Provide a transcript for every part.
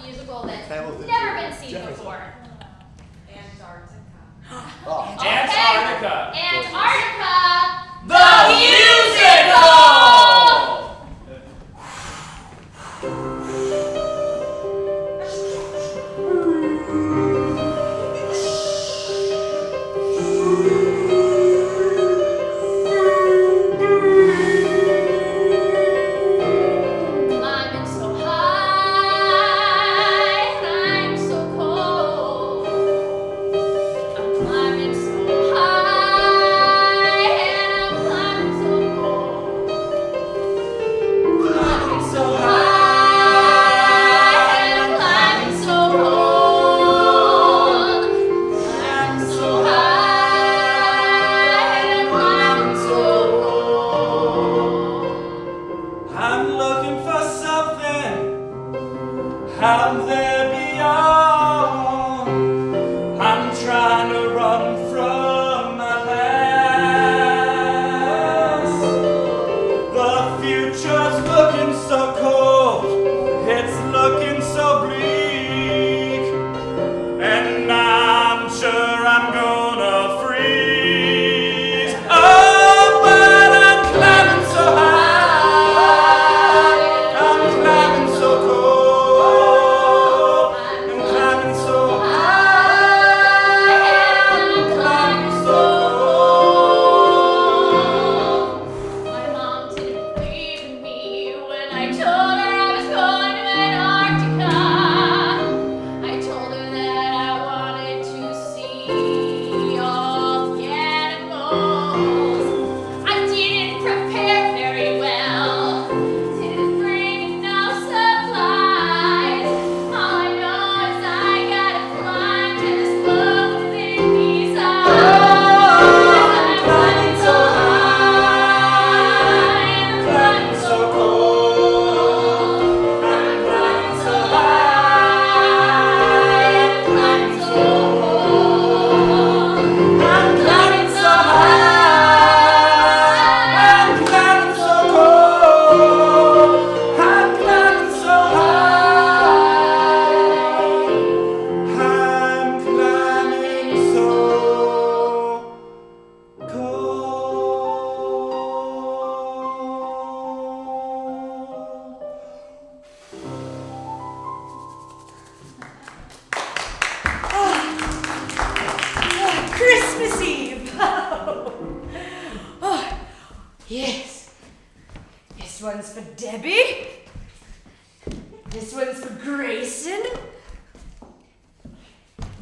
musical that's Hamilton. never been seen Jefferson. before. Antarctica. Oh. Okay. Antarctica. Antarctica. The musical! Climbing so high, I'm so cold. I'm climbing so high, and I'm climbing so cold. Climbing so high, and I'm climbing so cold. Climbing so high, and I'm climbing so cold. I'm looking for something out there beyond. I'm trying to run from my past. The future's looking so cold, it's looking so bleak, and I'm sure I'm gonna freeze. Oh, but I'm climbing so high, I'm climbing so cold, I'm climbing so high, I'm climbing so cold. My mom didn't believe in me when I told her I was going to Antarctica. I told her that I wanted to see all the animals. I didn't prepare very well. Didn't bring enough supplies. All I know is I gotta climb to this love within these eyes. I'm climbing so high, I'm climbing so cold, I'm climbing so high, I'm climbing so cold, I'm climbing so high, I'm climbing so cold, I'm climbing so high, I'm climbing so Christmas Eve! Oh, yes. This one's for Debbie. This one's for Grayson.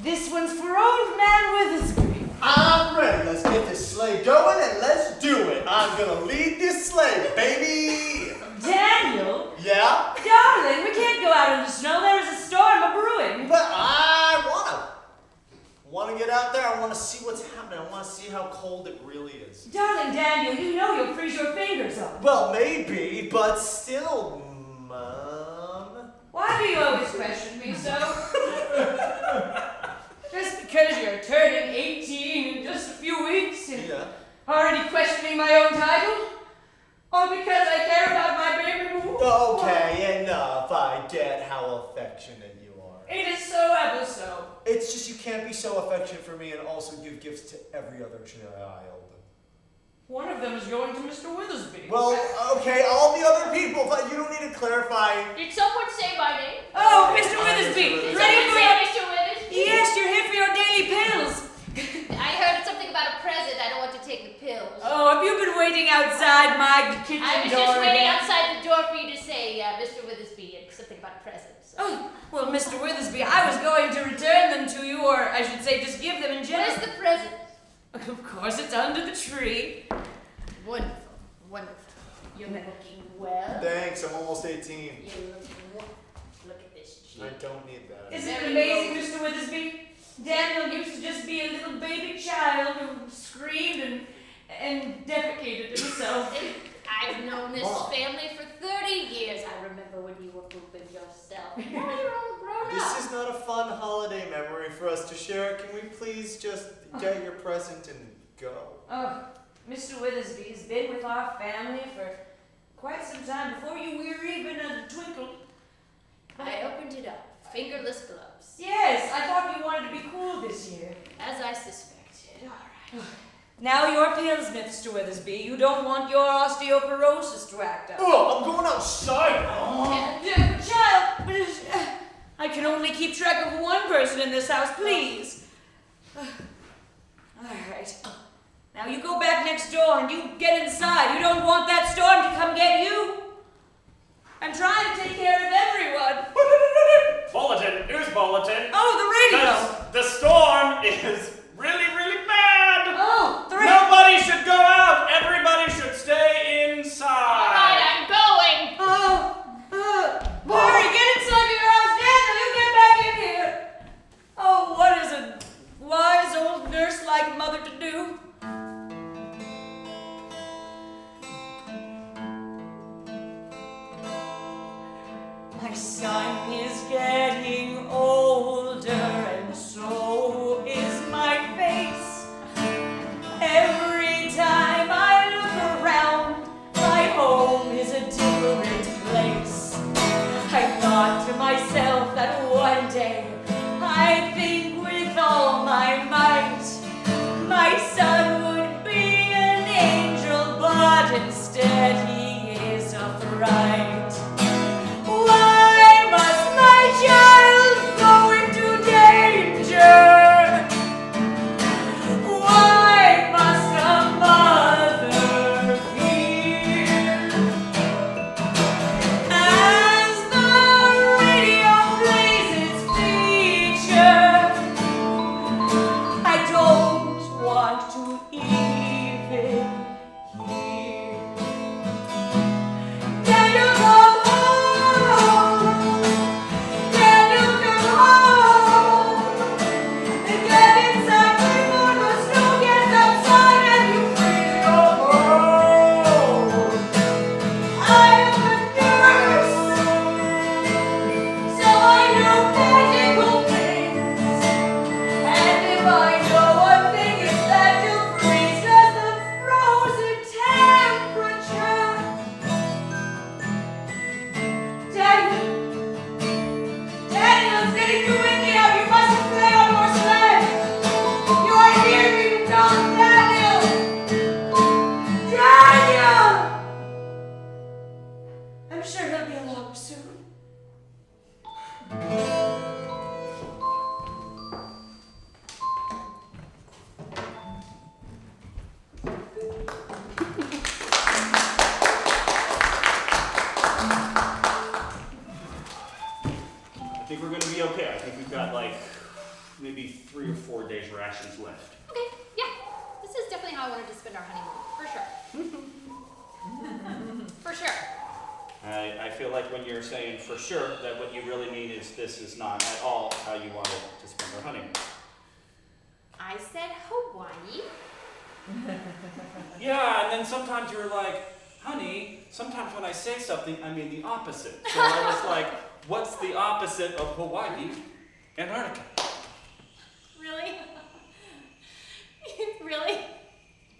This one's for old man Witherspoon. I'm ready. Let's get this sleigh going and let's do it. I'm gonna lead this sleigh, baby. Daniel? Yeah? Darling, we can't go out in the snow. There is a storm a-brewing. But I wanna get out there. I wanna see what's happening. I wanna see how cold it really is. Darling Daniel, you know you'll freeze your fingers off. Well, maybe, but still, Mom. Why do you always question me so? Just because you're turning 18 in just a few weeks and Yeah. already questioning my own title? Or because I care about my baby boo? Okay, enough. I get how affectionate you are. It is so ever so. It's just you can't be so affectionate for me and also give gifts to every other child. One of them is going to Mr. Witherspoon. Well, okay, all the other people, but you don't need to clarify. Did someone say my name? Oh, Mr. Witherspoon! Did Ready someone for say your... Mr. Withers? Yes, you're here for your daily pills. I heard something about a present. I don't want to take the pills. Oh, have you been waiting outside my kitchen door? I was just waiting again? outside the door for you to say, Mr. Witherspoon, and something about a present. So. Oh, well, Mr. Witherspoon, I was going to return them to you, or I should say just give them in general. Where's the present? Of course, it's under the tree. Wonderful, wonderful. You're looking well. Thanks, I'm almost 18. You look at this cheek. I don't need that. Isn't it amazing, Mr. Witherspoon? Daniel used to just be a little baby child who screamed and defecated himself. I've known this Mom. family for 30 years. I remember when you were pooping yourself. Now you're all grown up. This is not a fun holiday memory for us to share. Can we please just get your present and go? Oh, Mr. Witherspoon has been with our family for quite some time, before you were even a twinkle. I opened it up. fingerless gloves. Yes, I thought you wanted to be cool this year. As I suspected. All right. Now you're pills, Mr. Withersby. You don't want your osteoporosis to act up. Oh, I'm going outside now. Child, I can only keep track of one person in this house, please. All right. Now you go back next door and you get inside. You don't want that storm to come get you. I'm trying to take care of everyone. Bulletin, news bulletin. Oh, the radio. The storm is really, really bad. Oh, the radio. Nobody should go out. Everybody should stay inside. All right, I'm going. Hurry, get inside your house, Daniel. You get back in here. Oh, what is a wise old nurse-like mother to do? My son is getting older, and so is my face. Every time I look around, my home is a different place. I thought to myself that one day I'd think with all my might my son would be an angel, but instead he is a fright. Why must my child go into danger? Why must a mother fear? As the radio plays its feature, I don't want to even hear. Daniel, come home. Daniel, come home. And get inside before the snow gets outside and you freeze your bones. I am a nurse, so I know physical things. And if I know one thing, it's that you freeze as the frozen temperature. Daniel, it's getting too windy out. You mustn't play on your sled. You are hearing me, Tom. Daniel! Daniel! I'm sure he'll be along soon. I think we're going to be okay. I think we've got like maybe 3 or 4 days rations left. Okay, yeah. This is definitely how I wanted to spend our honeymoon. For sure. For sure. I feel like when you're saying for sure, that what you really mean is this is not at all how you wanted to spend our honeymoon. I said Hawaii. Yeah, and then sometimes you're like, honey, sometimes when I say something, I mean the opposite. So I was like, what's the opposite of Hawaii? Antarctica. Really? Really?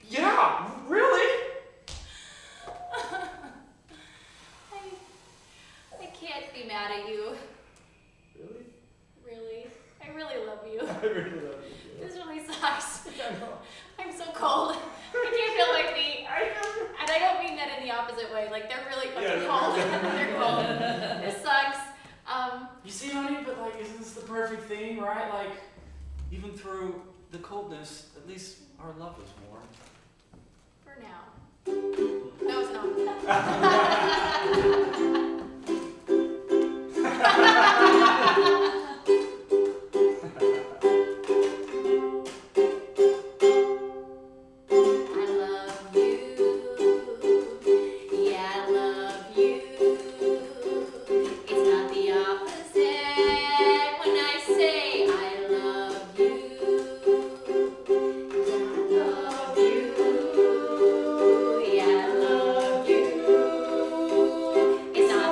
Yeah, really? I can't be mad at you. Really? Really. I really love you. I really love you. This really sucks. I'm so cold. I can't feel my feet. And I don't mean that in the opposite way. Like, they're really fucking cold. They're cold. This sucks. You see, honey, but like, isn't this the perfect thing, right? Like, even through the coldness, at least our love is warm. For now. No, it's not. It's not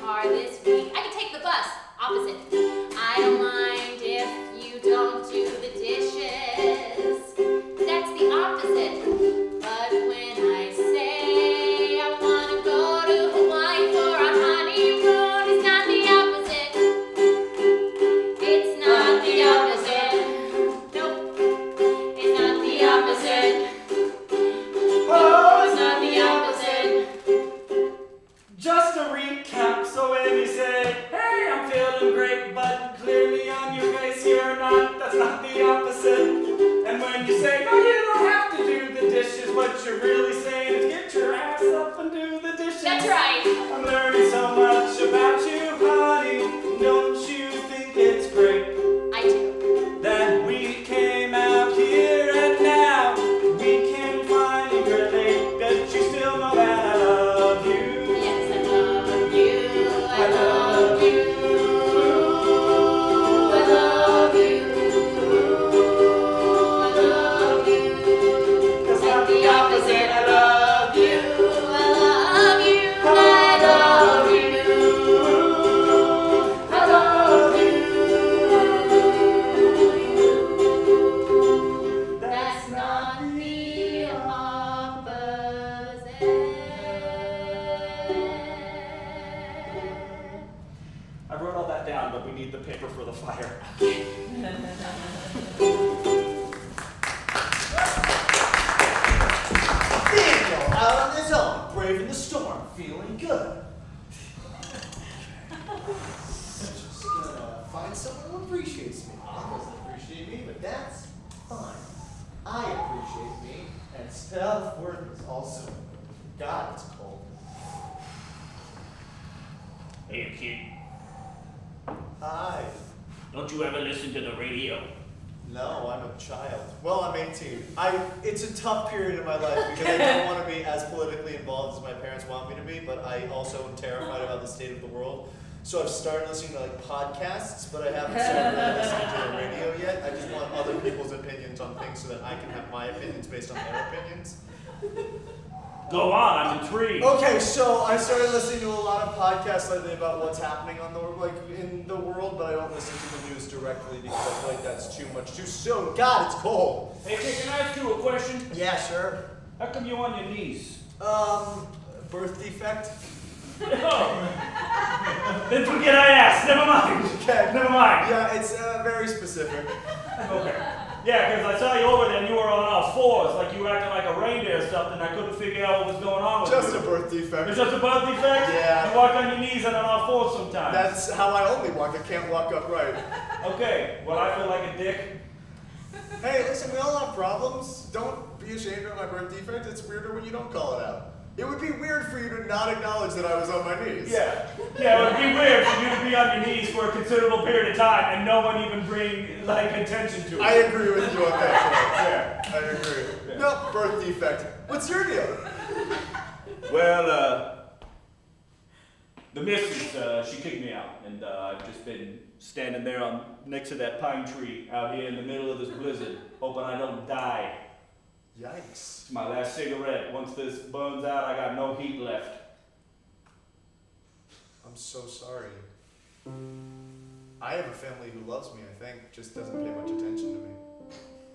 car this week. I can take the bus. Opposite. I don't mind if you don't do the dishes. That's the opposite. But when I say I wanna go to Hawaii for a honeymoon, it's not the opposite. It's not the opposite. Nope. It's not the opposite. Oh, it's not the opposite. Just to recap, so when you say, hey, I'm feeling great, but clearly on your face you're not, that's not the opposite. And when you say, no, you don't have to do the dishes, what you're really saying is get your ass up and do the dishes. That's right. I'm learning so much about you, honey. Don't you think it's great I do. that we came out here and now we can finally relate that you still know that I love you. Yes, I love you. I love you. I love you. I love you. That's Like not the opposite. I love you. I love you. I love you. I love you. That's not the opposite. I wrote all that down, but we need the paper for the fire. Daniel, out on his own, braving the storm, feeling good. Just gonna find someone who appreciates me. Mom doesn't appreciate me, but that's fine. I appreciate me, and self-worth is also. God, it's cold. Hey, kid, Hi. don't you ever listen to the radio? No, I'm a child. Well, I'm 18. It's a tough period in my life because I don't want to be as politically involved as my parents want me to be, but I also am terrified about the state of the world. So I've started listening to like podcasts, but I haven't started really listening to the radio yet. I just want other people's opinions on things so that I can have my opinions based on their opinions. Go on, I'm intrigued. Okay, so I started listening to a lot of podcasts lately about what's happening on in the world, but I don't listen to the news directly because I feel like that's too much too soon. God, it's cold. Hey, kid, can I ask you a question? Yeah, sure. How come you're on your knees? Birth defect. Oh. Then forget I asked. Never mind. Okay. Never mind. Yeah, it's very specific. Okay. Yeah, because I saw you over there and you were on all fours, like you were acting like a reindeer or something. I couldn't figure out what was going on with Just you. a birth defect. It's just a birth defect? Yeah. You walk on your knees and on all fours sometimes. That's how I only walk. I can't walk upright. Okay. Well, I feel like a dick. Hey, listen, we all have problems. Don't be ashamed of my birth defect. It's weirder when you don't call it out. It would be weird for you to not acknowledge that I was on my knees. Yeah, it would be weird for you to be on your knees for a considerable period of time and no one even bring attention to it. I agree with you on that. Yeah. I agree. Yeah. No, birth defect. What's your deal? Well, the missus, she kicked me out, and I've just been standing there next to that pine tree out here in the middle of this blizzard, hoping I don't die. Yikes. It's my last cigarette. Once this burns out, I got no heat left. I'm so sorry. I have a family who loves me, I think, just doesn't pay much attention to me.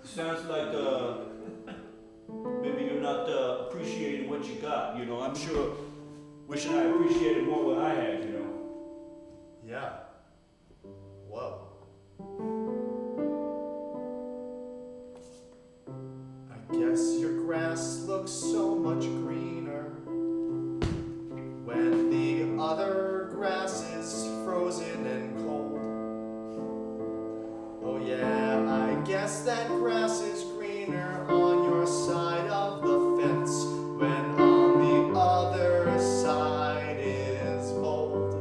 Sounds like maybe you're not appreciating what you got. You know, I'm sure wishing I appreciated more what I had. You know. Yeah. Whoa. I guess your grass looks so much greener when the other grass is frozen and cold. Oh yeah, I guess that grass is greener on your side of the fence when on the other side is mold.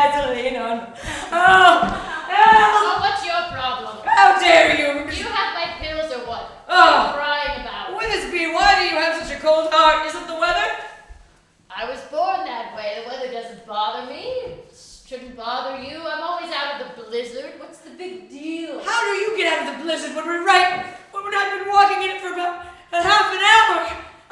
gasoline on. So what's your problem? How dare you? Do you have my pills or what? What Oh. are you crying about? Withersby, why do you have such a cold heart? Is it the weather? I was born that way. The weather doesn't bother me. It shouldn't bother you. I'm always out of the blizzard. What's the big deal? How do you get out of the blizzard when I've been walking in it for about a half an hour?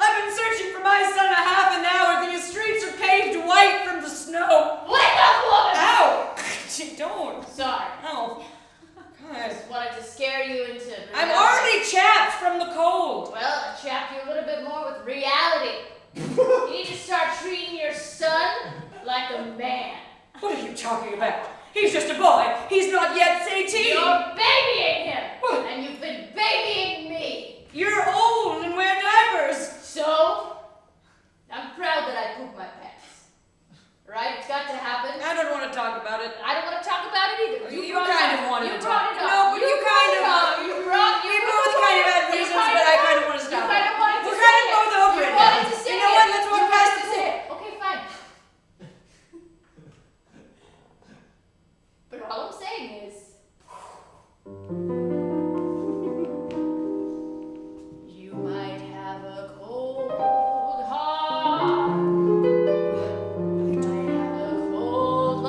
I've been searching for my son a half an hour. The streets are paved white from the snow. Wake up, woman! Ow! Don't. Sorry. Ow. God. Just wanted to scare you into I'm reality. already chapped from the cold. Well, I chapped you a little bit more with reality. You need to start treating your son like a man. What are you talking about? He's just a boy. He's not yet 18. You're babying him. What? And you've been babying me. You're old and wear diapers. So, I'm proud that I poop my pants. Right? It's got to happen. I don't want to talk about it. I don't want to talk about it either. You brought it kind up. of wanted You to brought talk. it up. No, but you brought kind it of up. want- You brought We both kind of had you reasons, kind but of I kind of wanted- want to stop You kind it. of wanted to We're say kind of it. both over You it wanted now. to say You know it. what? Let's walk You past wanted the to say pool. it. Okay, fine. But all I'm saying is, you might have a cold heart. You might have a cold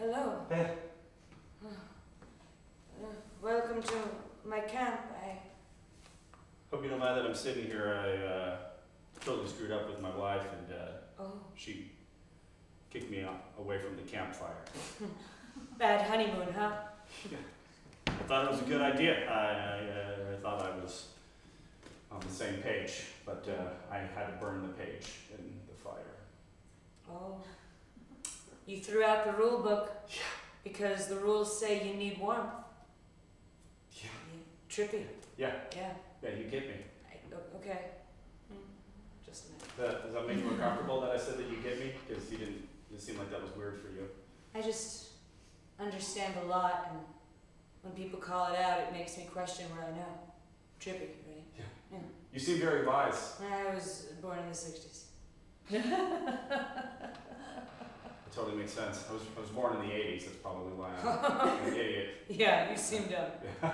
Hello. Hey. Welcome to my camp. Hope you don't mind that I'm sitting here. I totally screwed up with my wife, and she kicked me away from the campfire. Bad honeymoon, huh? I thought it was a good idea. I thought I was on the same page, but I had to burn the page in the fire. Oh. You threw out the rule book. Yeah. Because the rules say you need warmth. Yeah. Trippy. Yeah. Yeah. Yeah, you get me. Okay. Just a minute. Does that make you more comfortable that I said that you get me? Because you didn't. It seemed like that was weird for you. I just understand a lot, and when people call it out, it makes me question what I know. Trippy, right? Yeah. You seem very wise. I was born in the 60s. It totally makes sense. I was born in the 80s. That's probably why I'm an idiot. Yeah, you seem dumb. Yeah.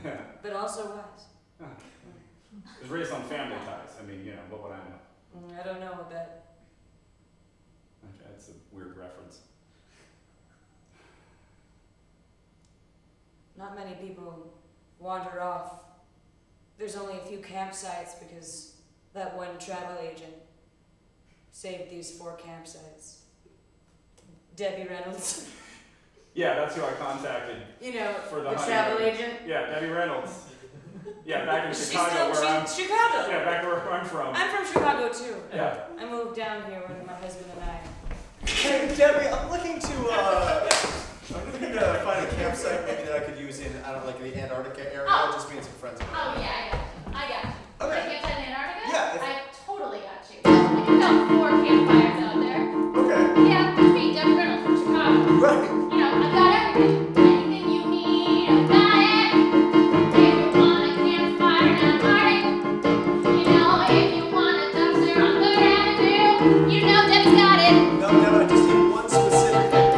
Yeah. But also wise. I was raised on Family Ties. I mean, what would I know? I don't know what that. Okay, that's a weird reference. Not many people wander off. There's only a few campsites because that one travel agent saved these 4 campsites. Debbie Reynolds. Yeah, that's who I contacted. The For the travel honeymoon. agent. Yeah, Debbie Reynolds. Yeah, back in She's Chicago, Chicago. Yeah, back where I'm from. I'm from Chicago too. Yeah. I moved down here when my husband and I. Hey, Debbie, I'm looking to find a campsite maybe that I could use in, like the Antarctica area. Oh. Just meeting some friends. Oh yeah, I got you. Okay. The campsite in Antarctica? Yeah, I totally got you. I can build 4 campfires out there. Okay. Yeah, it's me, Debbie Reynolds from Chicago. Right. I've got everything. Anything you need, I've got it. If you want a campfire in Antarctica, if you want a dumpster on 3rd Avenue, Debbie's got it. No, I just need one specific thing.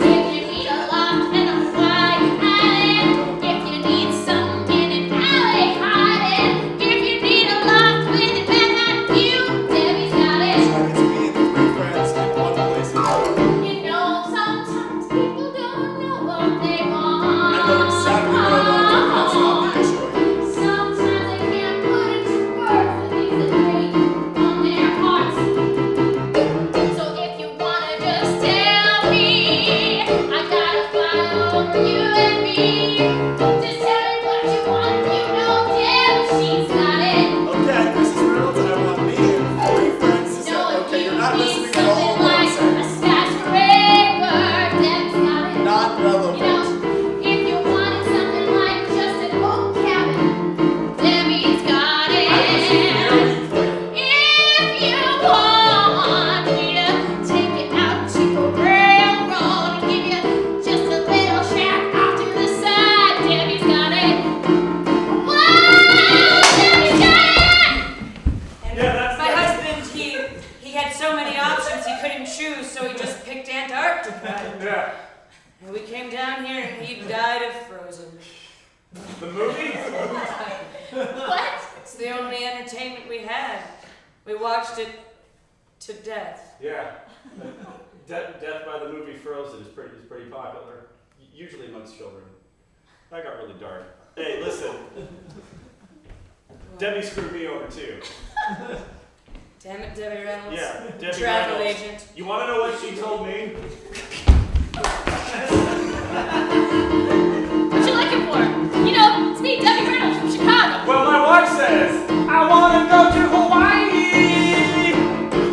If you need a loft and a wide island, if you need something in an alley hiding, if you need a loft with a Manhattan view, Debbie's got it. So it's me and 3 friends in one place. Sometimes people don't know what they want. I know exactly what I want. That's not the issue. Sometimes they can't put into words the things that break on their hearts. So if you wanna just tell me, I got a file for you and me. Just tell me what you want, Debbie, she's got it. Okay, Mrs. Reynolds, I want me and 3 friends to say, okay, you're not listening at all Something what I'm like saying. a skyscraper, Debbie's got it. Not relevant. If you wanted something like just an old cabin, Debbie's got it. If you want me to take you out to a railroad and give you just a little shack off to the side, Debbie's got it. Whoa, Debbie's got it. And Yeah, that's my husband, he had so many options he couldn't choose, so he just picked Antarctica. Yeah. And we came down here and he died of frozen. The movie? What? It's the only entertainment we had. We watched it to death. Yeah. Death by the movie Frozen is pretty popular, usually amongst children. That got really dark. Hey, listen. Debbie screwed me over too. Damn it, Debbie Reynolds. Yeah, Debbie Travel Reynolds. agent. You want to know what she told me? What you looking for? It's me, Debbie Reynolds from Chicago. Well, my wife says I want to go to Hawaii,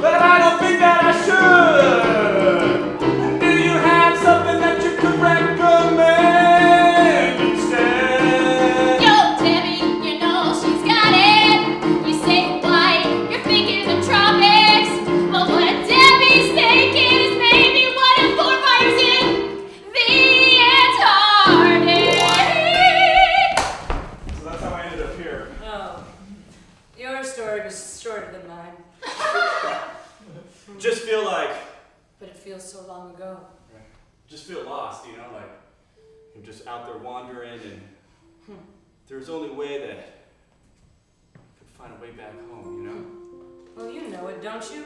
but I don't think that I should. Do you have something that you could recommend instead? Yo, Debbie, she's got it. You say Hawaii, you're thinking the tropics. But what Debbie's thinking is maybe 1 in 4 fires in the Antarctic. So that's how I ended up here. Oh. Your story was shorter than mine. Just feel like, But it feels so long ago. just feel lost, like I'm just out there wandering, and there's only way that I could find a way back home, Well, you know it, don't you?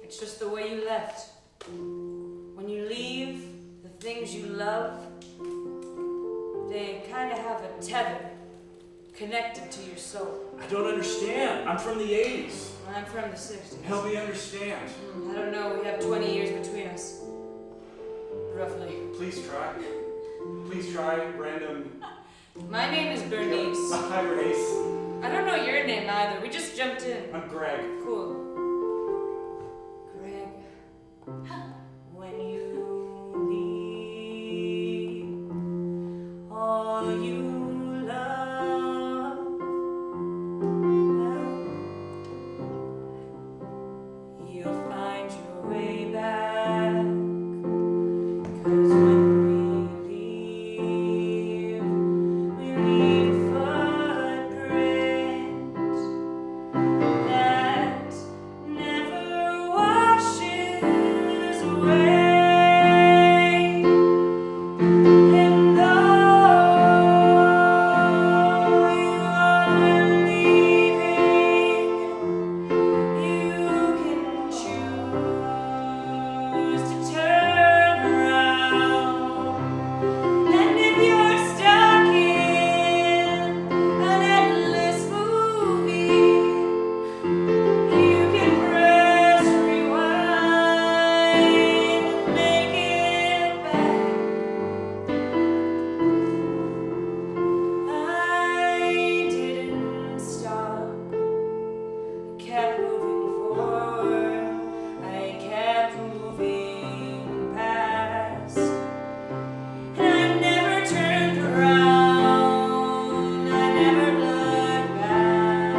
It's just the way you left. When you leave, things you love, they kind of have a tether connected to your soul. I don't understand. I'm from the 80s. I'm from the 60s. Help me understand. I don't know, we have 20 years between us. Roughly. Please try. Please try, random. My name is Bernice. Hi, Bernice. I don't know your name either. We just jumped in. I'm Greg. Cool. Greg, when you leave all you love, you'll find your way back. 'Cause when we leave footprints that never washes away. And though you are leaving, you can choose to turn around. And if you're stuck in an endless movie, you can press rewind and make it back. I didn't stop. I kept moving forward. I kept moving past. And I never turned around. I never looked back.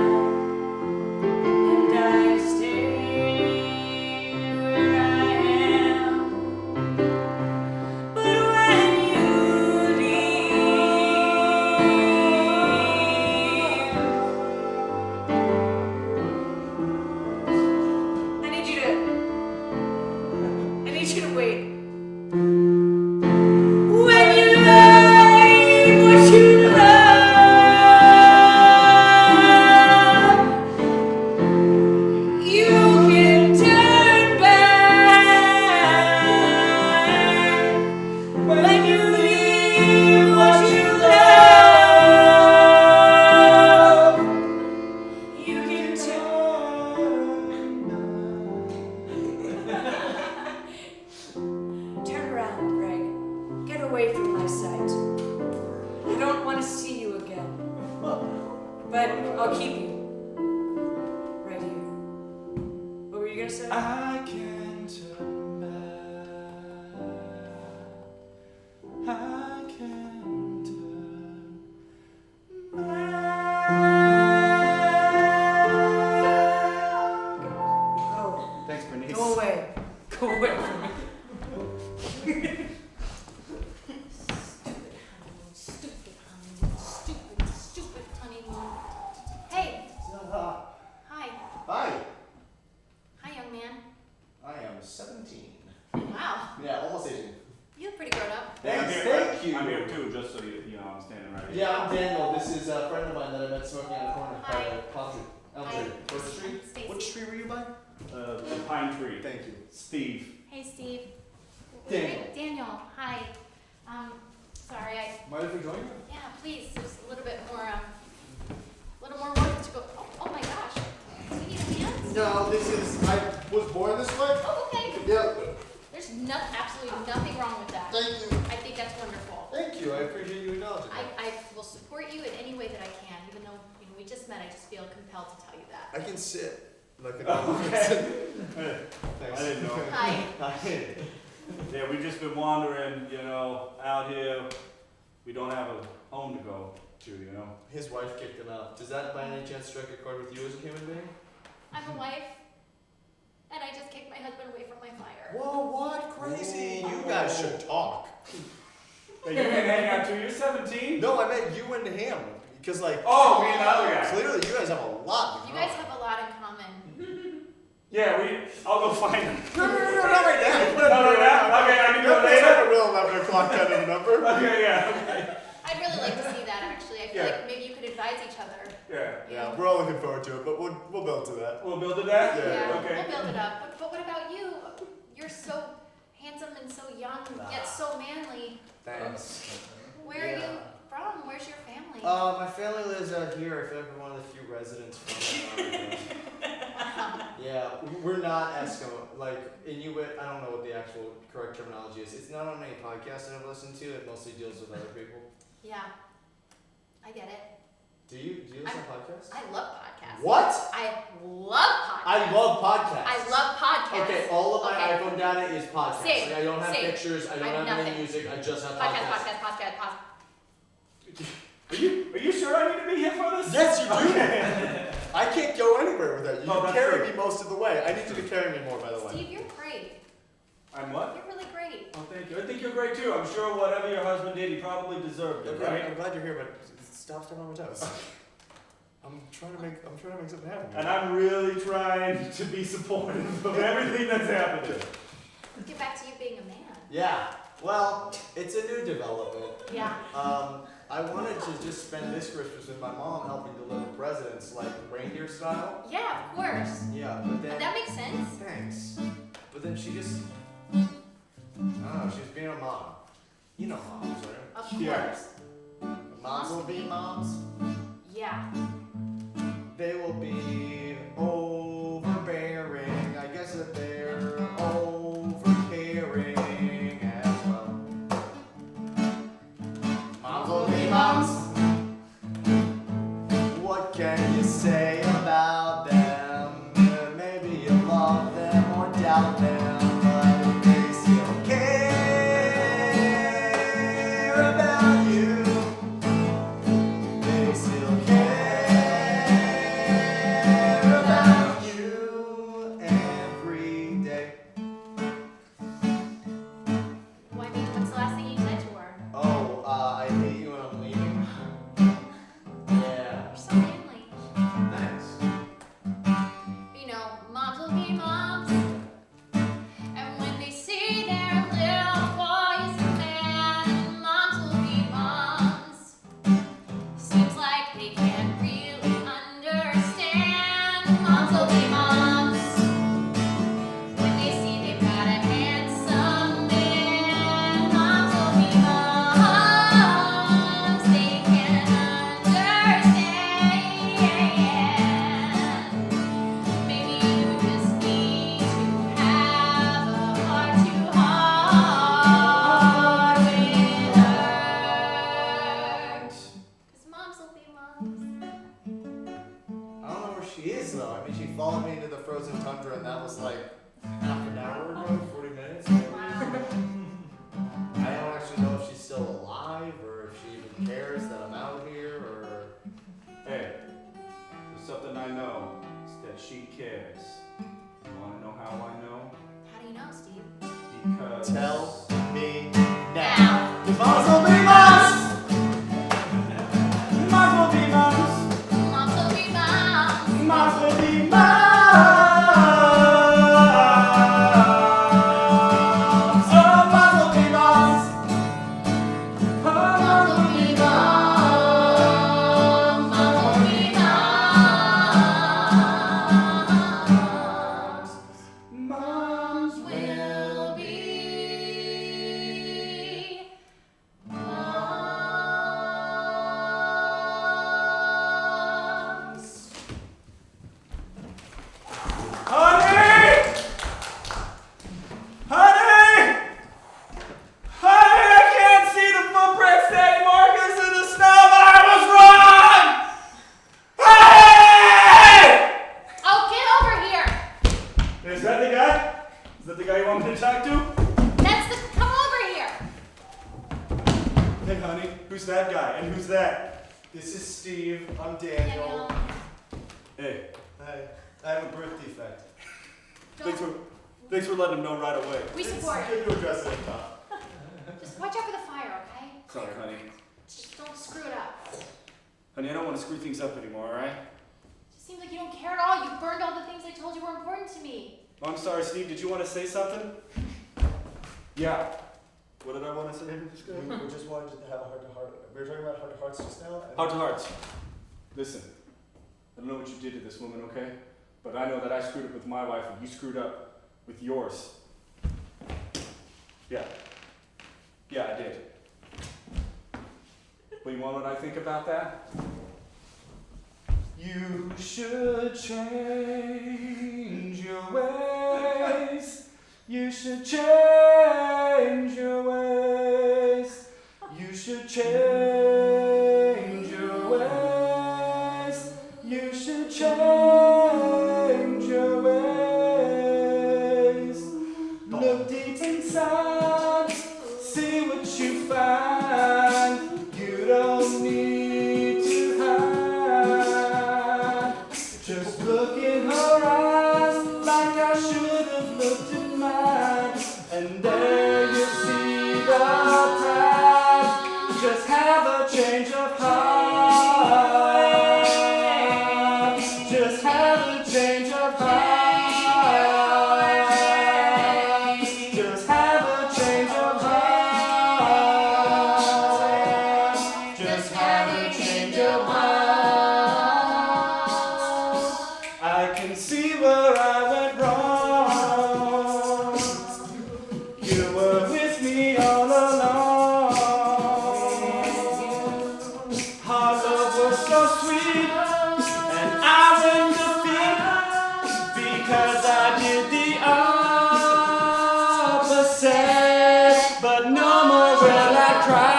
And I stayed where I am. But when you leave, I need you to wait. When you leave what you love, you can turn back. When you leave what you love, you can turn around, Greg. Get away from my sight. I don't want to see you again. But I'll keep you. Right here. What were you gonna say? I can turn back. I can turn back. Go. Thanks, Bernice. Go away. Go away from me. Stupid honeymoon. Hey, hi. Hi, Hi, young man. I am 17. Wow, Yeah, almost 18. you look pretty grown up. Thanks, I'm here, thank you. I'm here too, just so you know, I'm standing right here. Yeah, I'm Daniel. This is a friend of mine that I met smoking on the corner by Hi. Palm Tree. Elm Hi. Tree. What's the tree? Stacy. What tree were you by? The pine tree. Thank you. Steve. Hey, Steve. Daniel. Daniel, hi. Sorry, Mind if we join you? yeah, please, there's a little more work to go. Oh my gosh. Do you need a hand? No, I was born this way. Oh, okay. Yeah, There's absolutely nothing wrong with that. thank you. I think that's wonderful. Thank you, I appreciate you acknowledging that. I will support you in any way that I can, even though we just met. I just feel compelled to tell you that. I can sit. Like a Thanks. I didn't know. Hi. Hi. Yeah, we've just been wandering, out here. We don't have a home to go to, His wife kicked him out. Does that by any chance strike a chord with you as a human being? I'm a wife, and I just kicked my husband away from my fire. Whoa, what? Crazy. You guys should talk. Hey, you can hang out too. You're 17. No, I meant you and him. Because, like, Oh, me and the other guy. clearly you guys have a lot in You common. guys have a lot in common. Yeah, I'll go find him. No, not right now. Not right now? Okay, I can do it It's later. like a real 11 o'clock kind of number. Okay, yeah, okay. I'd really like to see that, actually. I feel Yeah. like maybe you could advise each other. Yeah. Yeah, we're all looking forward to it, but we'll build to that. We'll build it that? Yeah. Yeah, Okay. we'll build it up. But what about you? You're so handsome and so young, yet so manly. Thanks. Where are you from? Where's your family? My family lives out here. I feel like we're one of the few residents from Antarctica. Yeah, we're not Eskimo. Like, Inuit, I don't know what the actual correct terminology is. It's not on any podcast that I've listened to. It mostly deals with other people. Yeah, I get it. Do you listen to podcasts? I love podcasts. What? I love podcasts. I love podcasts. I love podcasts. Okay, all of my Okay. iPhone data is podcasts. Same, Like, I don't have same. pictures, I I don't have have any nothing. music, I just have Podcast. Are you sure I need to be here for this? Yes, you do. Okay. I can't go anywhere without you. Oh, You that's carry true. me most of the way. I need you to carry me more, by the way. Steve, you're great. I'm what? You're really great. Oh, thank you. I think you're great too. I'm sure whatever your husband did, he probably deserved it, Okay, right? I'm glad you're here, but stop stepping on my toes. I'm trying to make something happen. And I'm really trying to be supportive of everything that's happening. Let's get back to you being a man. Yeah. Well, it's a new development. Yeah. I wanted to just spend this Christmas with my mom helping deliver presents, like reindeer style. Yeah, of course. Yeah, but then. That makes sense. Thanks. But then she just. I don't know, she was being a mom. You know moms, right? Of Yeah. course. Moms will be moms. Yeah. They will be overbearing. I guess that they're overcaring as well. Moms will be moms. What can you say about them? Maybe you love them or doubt them, but they still care about you. They still care about you every day. Well, I mean, what's the last thing you said to her? Oh, I hate you and I'm leaving. Yeah, You're so manly. thanks. You know, moms will be moms. And when they see their little boy is a man, moms will be moms. Seems like they can't really understand. Moms will be moms. When they see they've got a handsome man, moms will be moms. They can't understand. Maybe you just need to have a heart-to-heart with her. 'Cause moms will be moms. I don't know where she is though. I mean, she followed me into the frozen tundra, and that was like half an hour ago, 40 minutes. Maybe. Wow. I don't actually know if she's still alive or if she even cares that I'm out here or. Hey, there's something I know. It's that she cares. You wanna know how I know? How do you know, Steve? Because. Tell me now. Now. The moms will be moms. Moms will be moms. Moms will be moms. Moms will be moms. Oh, moms will be moms. Oh, Moms moms will will be be moms. Moms will be moms. moms. Will be moms. Honey! Honey! Honey, I can't see the footprints anymore because of the snow, but I was wrong! Honey! Oh, get over here! Is that the guy? Is that the guy you want me to talk to? Come over here! Hey, honey, who's that guy? And who's that? This is Steve. I'm Daniel, Daniel. Hey, Hi. I have a birth defect. thanks for letting him know right away. we support It's it. good to address it at top. Just watch out for the fire, okay? Sorry, honey. Just don't screw it up. Honey, I don't want to screw things up anymore, alright? Just seems like you don't care at all. You burned all the things I told you were important to me. I'm sorry, Steve. Did you want to say something? Yeah. What did I want to say? We just wanted to have a heart to heart. We were talking about heart to hearts just now. and- Heart to hearts. Listen, I don't know what you did to this woman, okay? But I know that I screwed up with my wife and you screwed up with yours. Yeah. Yeah, I did. But you want what I think about that? You should change your ways. You should change your ways. You should change your ways. You should change your ways. Look deep inside, see what you find. You don't need to hide. Just look in her eyes like I should have looked in mine. And there you see the prize. Just have a change of heart. Just have a change of heart. Just have a change of heart. Just have a change of heart. I can see where I went wrong. You were with me all along. Our love was so sweet, and I went defeat because I did the opposite. But no more will I cry.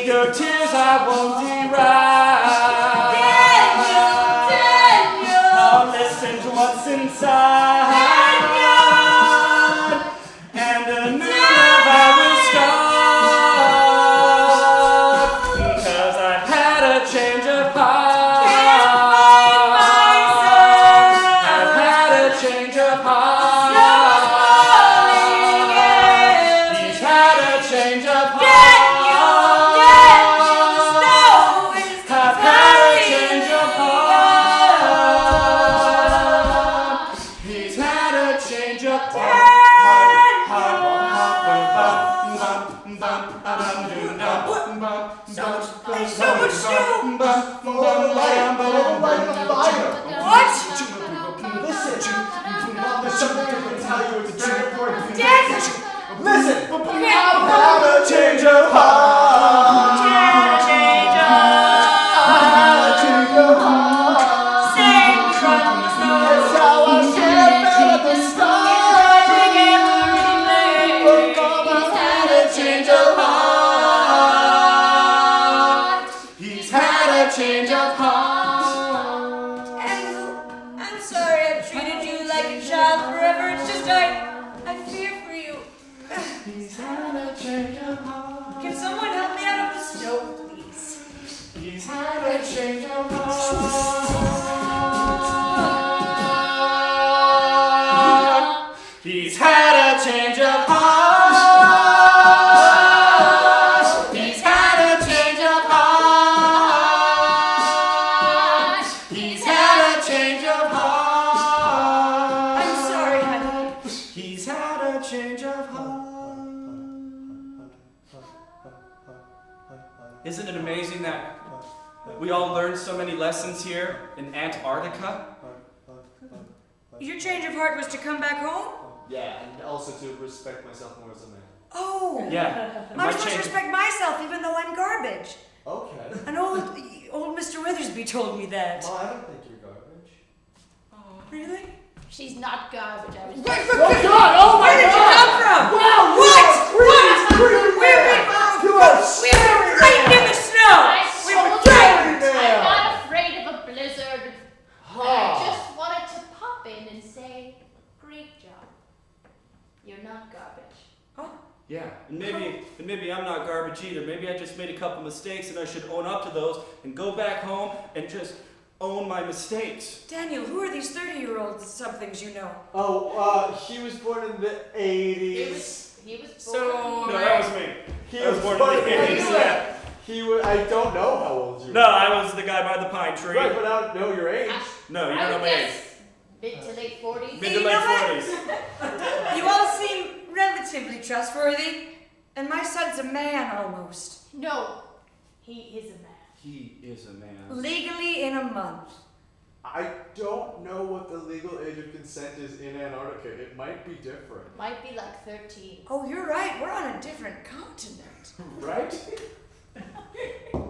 Your tears I won't deride. I'll listen to what's inside, and a new love I will start. 'Cause I've had a change of heart. I've had a change of heart. He's had a change of heart. I've had a change of heart. He's had a change of heart. There's so much snow. What? Listen. Dad! Listen. I've had a change of heart. Change of That's how I felt at the start. I've had a change of heart. He's had a change of heart. I'm sorry I've treated you like a child forever. It's just I fear for you. He's had a change of heart. Can someone help me out of the snow, please? He's had a change of heart. He's had a change of heart. He's had a change of heart. He's had a change of heart. I'm sorry, honey. He's had a change of heart. Isn't it amazing that we all learned so many lessons here in Antarctica? Your change of heart was to come back home? Yeah, and also to respect myself more as a man. Oh. Yeah. and my I'm supposed to change- respect myself even though I'm garbage. Okay. An old Mr. Withersby told me that. Well, I don't think you're garbage. Really? She's not garbage. I was Oh God! Oh my Where did you God! come from? Wow! What? You are We were frightened in the snow! We were frightened! I'm not afraid of a blizzard. I just wanted to pop in and say, great job. You're not garbage. Yeah, and maybe I'm not garbage either. Maybe I just made a couple mistakes and I should own up to those and go back home and just own my mistakes. Daniel, who are these 30-year-old somethings you know? Oh, he was born in the 80s. He was born. So- No, that was me. He I was born in the 80s, yeah. He was. I don't know how old you No, were. I was the guy by the pine tree. Right, but I don't know your age. No, you I don't know would my age. guess mid to late 40s. Mid You to know late what? 40s. You all seem relatively trustworthy, and my son's a man almost. No, he is a man. He is a man. Legally in a month. I don't know what the legal age of consent is in Antarctica. It might be different. Might be like 13. Oh, you're right. We're on a different continent. Right?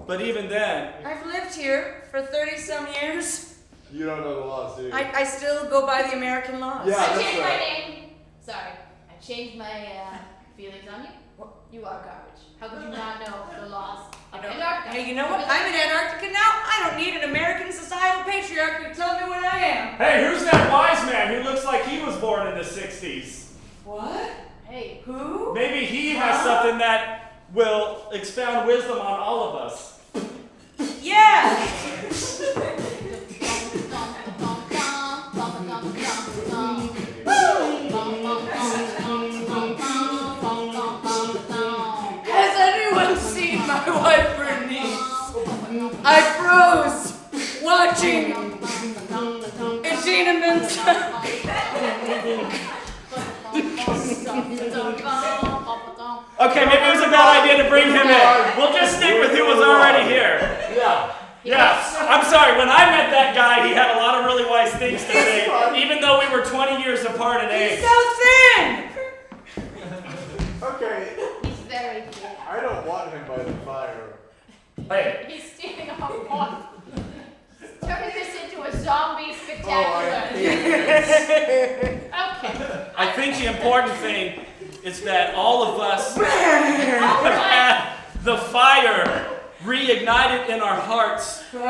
But even then, I've lived here for 30-some years. You don't know the laws, do you? I still go by the American laws. Yeah. I that's changed my right. name. Sorry. I changed my feelings on you. You are garbage. How could you not know the laws of Antarctica? Hey, you know what? I'm in Antarctica now. I don't need an American societal patriarch to tell me what I am. hey, who's that wise man who looks like he was born in the 60s? What? Hey. Who? Maybe he has something that will expound wisdom on all of us. Yeah. Has anyone seen my wife Bernice? I froze watching Idina Mensa. Okay, maybe it was a bad idea to bring him in. We'll just stick with who was already here. Yeah. Yeah, I'm sorry, when I met that guy, he had a lot of really wise things to say, even though we were 20 years apart in age. He's so thin. Okay. He's very thin. I don't want him by the fire. Hey, He's stealing our water. Turning this into a zombie Oh, spectacular. Okay. I think the important thing is that all of us have had the fire reignited in our hearts in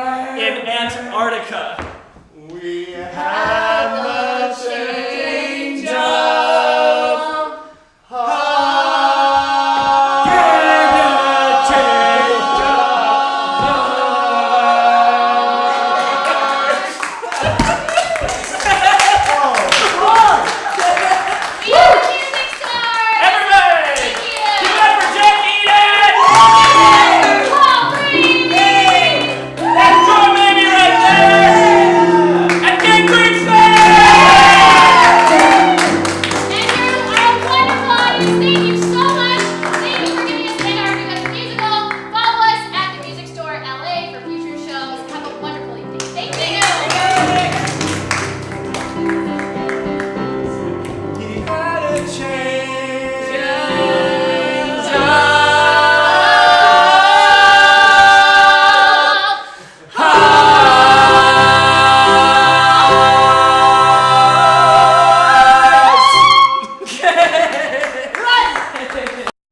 Antarctica. We have the chance.